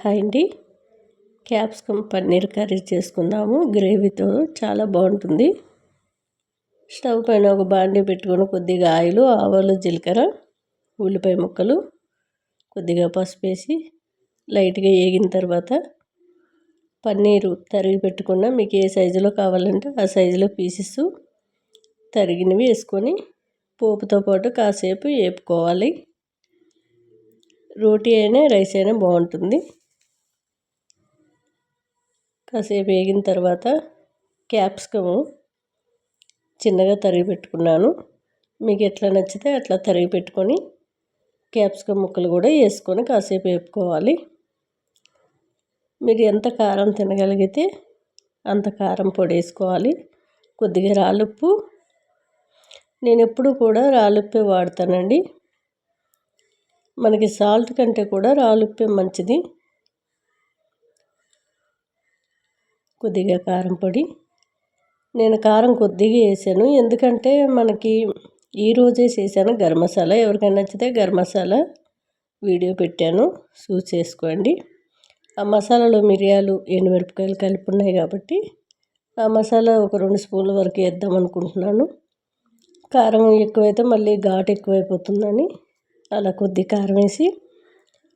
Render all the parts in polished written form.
Hi అండి. Capsicum paneer curry చేసుకుందాము. గ్రేవీతో చాలా బాగుంటుంది. స్టవ్ పైన ఒక బాండీ పెట్టుకొని కొద్దిగా ఆయిల్, ఆవాలు, జీలకర్ర, ఉల్లిపాయ ముక్కలు, కొద్దిగా పసుపు వేసి లైట్గా వేగిన తర్వాత పన్నీరు తరిగి పెట్టుకున్న మీకు ఏ సైజులో కావాలంటే ఆ సైజులో పీసెస్ తరిగినవి వేసుకొని పోపుతో పాటు కాసేపు వేపుకోవాలి. రోటీ అయినా రైస్ అయినా బాగుంటుంది. కాసేపు వేగిన తర్వాత క్యాప్సికము చిన్నగా తరిగి పెట్టుకున్నాను. మీకు ఎట్లా నచ్చితే అట్లా తరిగి పెట్టుకొని క్యాప్సికమ్ ముక్కలు కూడా వేసుకొని కాసేపు వేపుకోవాలి. మీరు ఎంత కారం తినగలిగితే అంత కారం పొడి వేసుకోవాలి. కొద్దిగా రాళ్ళుప్పు, నేను ఎప్పుడు కూడా రాళ్ళుప్పే వాడతానండి. మనకి సాల్ట్ కంటే కూడా రాళ్ళుప్పే మంచిది. కొద్దిగా కారం పొడి, నేను కారం కొద్దిగా వేసాను ఎందుకంటే మనకి ఈరోజే చేశాను గరం మసాలా. ఎవరికైనా నచ్చితే గరం మసాలా వీడియో పెట్టాను, చూసి చేసుకోండి. ఆ మసాలాలో మిరియాలు, ఎండుమిరపకాయలు కలిపి ఉన్నాయి కాబట్టి ఆ మసాలా ఒక 2 స్పూన్ల వరకు వేద్దాం అనుకుంటున్నాను. కారం ఎక్కువైతే మళ్ళీ ఘాటు ఎక్కువైపోతుందని అలా కొద్ది కారం వేసి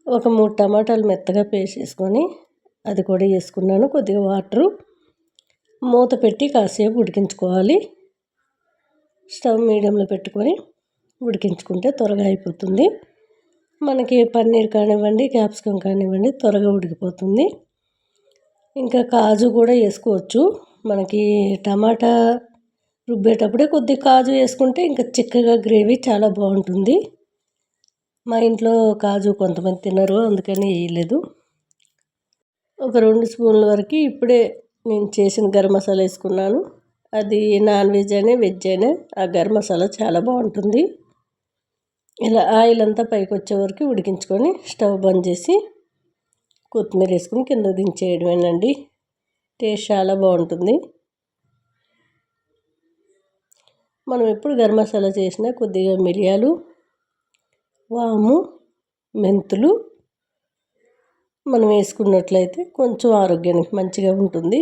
ఒక 3 టమాటాలు మెత్తగా పేస్ట్ చేసుకొని అది కూడా వేసుకున్నాను. కొద్దిగా వాటరు, మూత పెట్టి కాసేపు ఉడికించుకోవాలి. స్టవ్ మీడియంలో పెట్టుకొని ఉడికించుకుంటే త్వరగా అయిపోతుంది. మనకి పన్నీర్ కానివ్వండి, క్యాప్సికమ్ కానివ్వండి త్వరగా ఉడికిపోతుంది. ఇంకా కాజు కూడా వేసుకోవచ్చు. మనకి టమాటా రుబ్బేటప్పుడే కొద్దిగా కాజు వేసుకుంటే ఇంకా చిక్కగా గ్రేవీ చాలా బాగుంటుంది. మా ఇంట్లో కాజు కొంతమంది తినరు, అందుకని వేయలేదు. ఒక 2 స్పూన్ల వరకు ఇప్పుడే నేను చేసిన గరం మసాలా వేసుకున్నాను. అది నాన్ వెజ్ అయినా వెజ్ అయినా ఆ గరం మసాలా చాలా బాగుంటుంది. ఇలా ఆయిల్ అంతా పైకి వచ్చే వరకు ఉడికించుకొని స్టవ్ బంద్ చేసి కొత్తిమీర వేసుకుని కింద దించేయడమేనండి. టేస్ట్ చాలా బాగుంటుంది. మనం ఎప్పుడు గరం మసాలా చేసినా కొద్దిగా మిరియాలు, వాము, మెంతులు మనం వేసుకున్నట్లయితే కొంచెం ఆరోగ్యానికి మంచిగా ఉంటుంది.